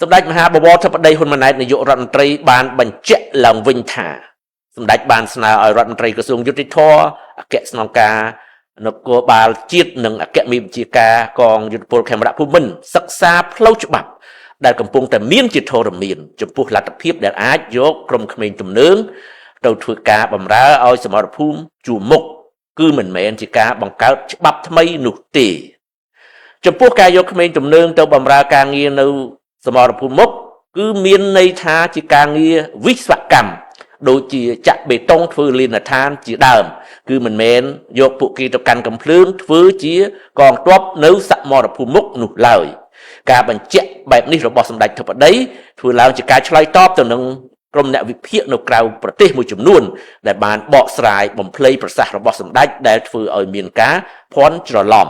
សម្ដេចមហាបវរធិបតីហ៊ុនម៉ាណែតនាយករដ្ឋមន្ត្រីបានបញ្ជាក់ឡើងវិញថាសម្ដេចបានស្នើឲ្យរដ្ឋមន្ត្រីក្រសួងយុតិធម៌អគ្គស្នងការនគរបាលជាតិនិងអគ្គមេបញ្ជាការកងយុទ្ធពលខេមរៈភូមិន្ទសិក្សាផ្លូវច្បាប់ដែលកំពុងតែមានជាធរមានចំពោះលទ្ធភាពដែលអាចយកក្រុមក្មេងទំនើងទៅធ្វើការបម្រើឲ្យសមរភូមិជួរមុខគឺមិនមែនជាការបង្កើតច្បាប់ថ្មីនោះទេចំពោះការយកក្មេងទំនើងទៅបម្រើការងារនៅសមរភូមិមុខគឺមានន័យថាជាការងារវិស្វកម្មដូចជាចាក់បេតុងធ្វើលានដ្ឋានជាដើមគឺមិនមែនយកពួកគេទៅកាន់កំភ្លើងធ្វើជាកងទ័ពនៅសមរភូមិមុខនោះឡើយការបញ្ជាក់បែបនេះរបស់សម្ដេចធិបតីធ្វើឡើងជាការឆ្លើយតបទៅនឹងក្រុមអ្នកវិភាគនៅក្រៅប្រទេសមួយចំនួនដែលបានបកស្រាយបំភ្លៃប្រសាសន៍របស់សម្ដេចដែលធ្វើឲ្យមានការភ័ន្តច្រឡំ